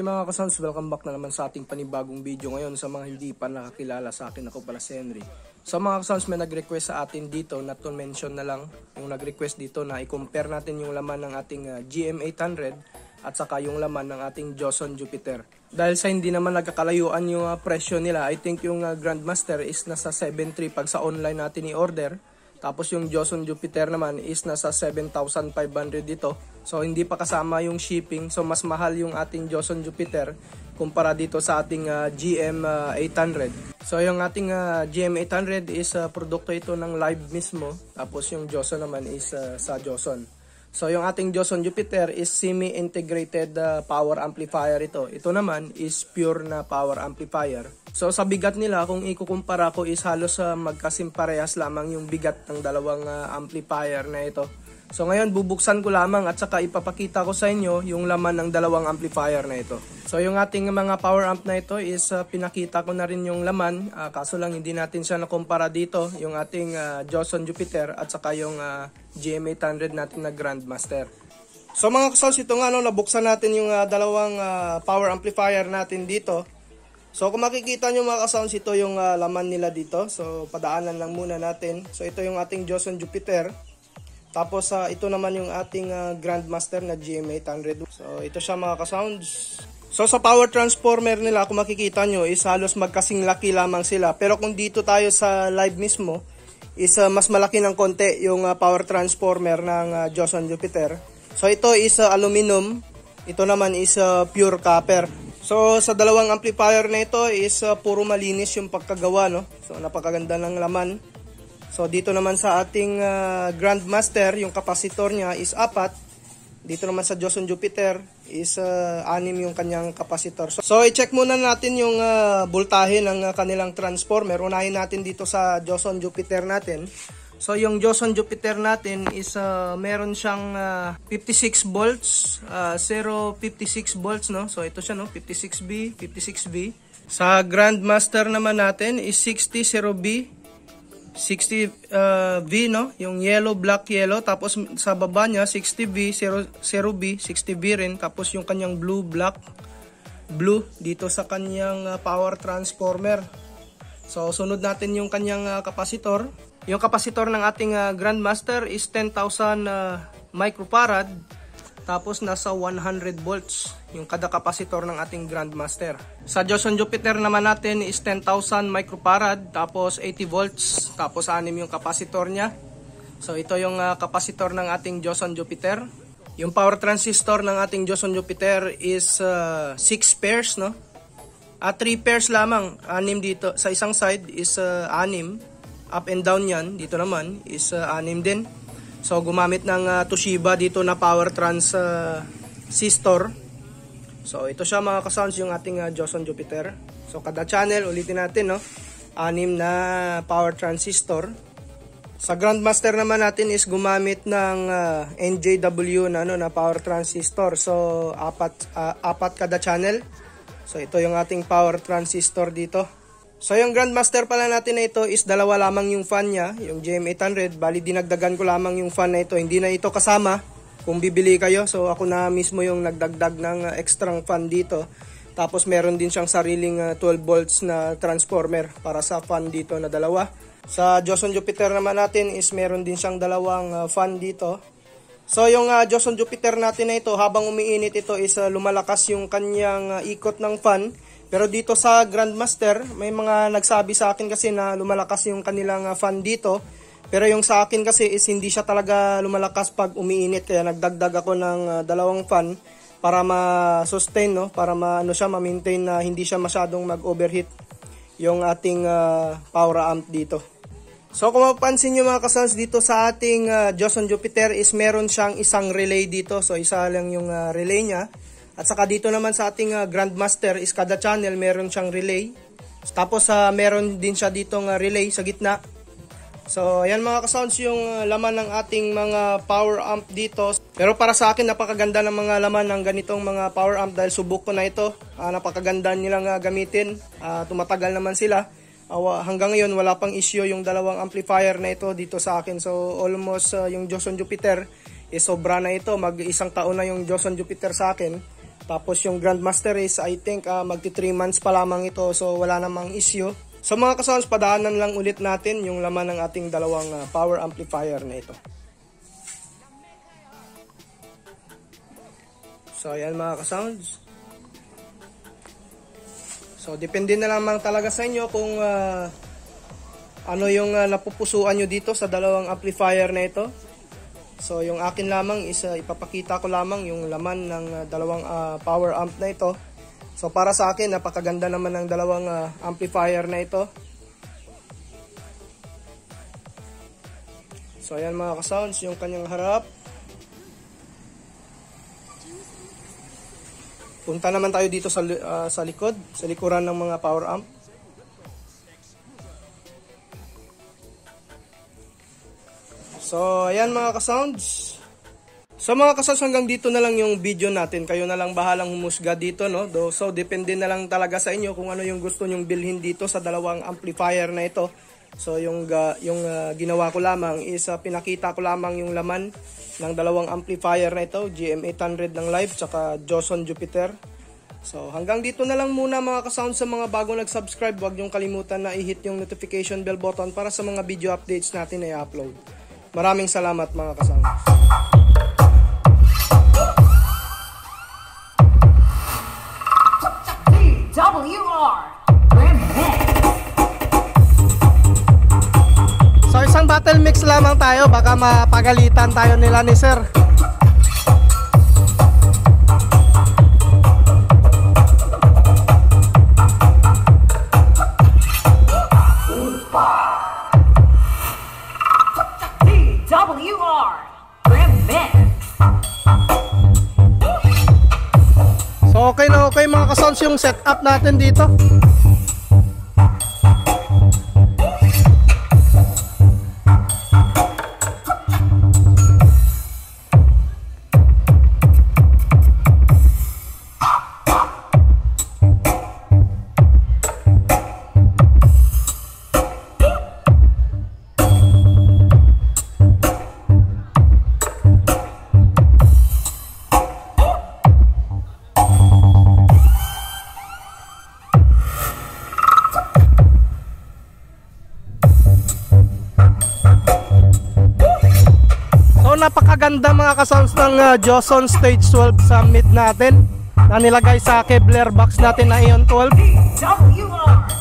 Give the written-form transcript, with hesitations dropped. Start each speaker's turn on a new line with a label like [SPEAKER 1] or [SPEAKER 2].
[SPEAKER 1] Hey mga kasounds, welcome back na naman sa ating panibagong video ngayon. Sa mga hindi pa nakakilala sa akin, ako pala si Henry. So mga kasounds, may nag-request sa atin dito, not to mention na lang, yung nag-request dito na i-compare natin yung laman ng ating GM800 at saka yung laman ng ating Joson Jupiter. Dahil sa hindi naman nagkakalayuan yung presyo nila, I think yung Grandmaster is nasa 7.3 pag sa online natin i-order. Tapos yung Joson Jupiter naman is nasa 7,500 dito. So hindi pa kasama yung shipping. So mas mahal yung ating Joson Jupiter kumpara dito sa ating GM800. So yung ating GM800 is produkto ito ng Live mismo. Tapos yung Joson naman is sa Joson. So yung ating Joson Jupiter is semi-integrated power amplifier ito. Ito naman is pure na power amplifier. So sa bigat nila, kung ikukumpara ko is halos magkasimparehas lamang yung bigat ng dalawang amplifier na ito. So ngayon bubuksan ko lamang at saka ipapakita ko sa inyo yung laman ng dalawang amplifier na ito. So yung ating mga power amp na ito is pinakita ko na rin yung laman. Kaso lang hindi natin siya nakumpara dito. Yung ating Joson Jupiter at saka yung GM800 natin na Grandmaster. So mga kasounds, ito nga nabuksan natin yung dalawang power amplifier natin dito. So kung makikita nyo mga kasounds, ito yung laman nila dito. So padaanan lang muna natin. So ito yung ating Joson Jupiter. Tapos ito naman yung ating Grandmaster na GM800. So ito siya mga kasounds. So sa power transformer nila, kung makikita nyo is halos magkasing laki lamang sila. Pero kung dito tayo sa live mismo, is mas malaki ng konti yung power transformer ng Joson Jupiter. So ito is aluminum. Ito naman is pure copper. So sa dalawang amplifier na ito is puro malinis yung pagkagawa, no? So napakaganda ng laman. So dito naman sa ating Grandmaster, yung kapasitor niya is 4. Dito naman sa Joson Jupiter is 6 yung kanyang kapasitor. So i-check muna natin yung voltahe ng kanilang transformer. Unahin natin dito sa Joson Jupiter natin. So yung Joson Jupiter natin is meron siyang 56 volts, 056 volts, no? So ito siya, no, 56V, 56V. Sa Grandmaster naman natin is 60 0B, 60V, no, yung yellow, black, yellow. Tapos sa baba niya 60V, 0B, 60V rin. Tapos yung kanyang blue, black, blue dito sa kanyang power transformer. So sunod natin yung kanyang kapasitor. Yung kapasitor ng ating Grandmaster is 10,000 microfarad. Tapos nasa 100 volts yung kada kapasitor ng ating Grandmaster. Sa Joson Jupiter naman natin is 10,000 microfarad. Tapos 80 volts. Tapos 6 yung kapasitor niya. So ito yung kapasitor ng ating Joson Jupiter. Yung power transistor ng ating Joson Jupiter is 6 pairs, no? 3 pairs lamang. 6 dito. Sa isang side is 6. Up and down yan. Dito naman is 6 din. So gumamit ng Toshiba dito na power transistor. So ito siya mga kasounds, yung ating Joson Jupiter. So kada channel, ulitin natin, no, 6 na power transistor. Sa Grandmaster naman natin is gumamit ng NJW na, na power transistor. So apat kada channel. So ito yung ating power transistor dito. So yung Grandmaster pala natin na ito is dalawa lamang yung fan niya, yung GM800. Bali dinagdagan ko lamang yung fan na ito. Hindi na ito kasama kung bibili kayo. So ako na mismo yung nagdagdag ng extra fan dito. Tapos meron din siyang sariling 12 volts na transformer para sa fan dito na dalawa. Sa Joson Jupiter naman natin is meron din siyang dalawang fan dito. So yung Joson Jupiter natin na ito, habang umiinit ito is lumalakas yung kanyang ikot ng fan. Pero dito sa Grandmaster, may mga nagsabi sa akin kasi na lumalakas yung kanilang fan dito. Pero yung sa akin kasi is hindi siya talaga lumalakas pag umiinit. Kaya nagdagdag ako ng dalawang fan para ma-sustain, no? Para ma-maintain na hindi siya masyadong mag-overheat yung ating power amp dito. So kung mapapansin nyo mga kasounds, dito sa ating Joson Jupiter is meron siyang isang relay dito. So isa lang yung relay niya. At saka dito naman sa ating Grandmaster is kada channel meron siyang relay. Tapos meron din siya ditong relay sa gitna. So ayan mga kasounds yung laman ng ating mga power amp dito. Pero para sa akin napakaganda ng mga laman ng ganitong mga power amp dahil subok ko na ito. Napakaganda nilang gamitin. Tumatagal naman sila. Hanggang ngayon wala pang issue yung dalawang amplifier na ito dito sa akin. So almost yung Joson Jupiter is sobra na ito. Mag-1 taon na yung Joson Jupiter sa akin. Tapos yung Grandmaster is I think magti 3 months pa lamang ito, so wala namang issue. So mga ka-sounds, padaanan lang ulit natin yung laman ng ating dalawang power amplifier na ito. So ayan mga ka-sounds. So depende na lamang talaga sa inyo kung ano yung napupusuan nyo dito sa dalawang amplifier na ito. So yung akin lamang is ipapakita ko lamang yung laman ng dalawang power amp na ito. So para sa akin, napakaganda naman ng dalawang amplifier na ito. So ayan mga ka-sounds, yung kanyang harap. Punta naman tayo dito sa likod, sa likuran ng mga power amp. So, ayan mga ka-sounds. So mga ka-sounds, hanggang dito na lang yung video natin. Kayo na lang bahalang humusga dito, no? So, depende na lang talaga sa inyo kung ano yung gusto nyong bilhin dito sa dalawang amplifier na ito. So, yung ginawa ko lamang is pinakita ko lamang yung laman ng dalawang amplifier na ito, GM800 ng Live, tsaka Joson Jupiter. So, hanggang dito na lang muna mga ka-sounds. Sa mga bago nag-subscribe, huwag nyong kalimutan na i-hit yung notification bell button para sa mga video updates natin na i-upload. Maraming salamat mga ka-sounds.
[SPEAKER 2] WR
[SPEAKER 1] So isang battle mix lamang tayo, baka mapagalitan tayo nila ni sir.
[SPEAKER 2] WR Remix.
[SPEAKER 1] So okay na okay mga ka-sounds yung setup natin dito. Napakaganda mga ka-sounds ng Joson Stage 12 Summit natin na nilagay sa Kevlar box natin na Ion 12.
[SPEAKER 2] WR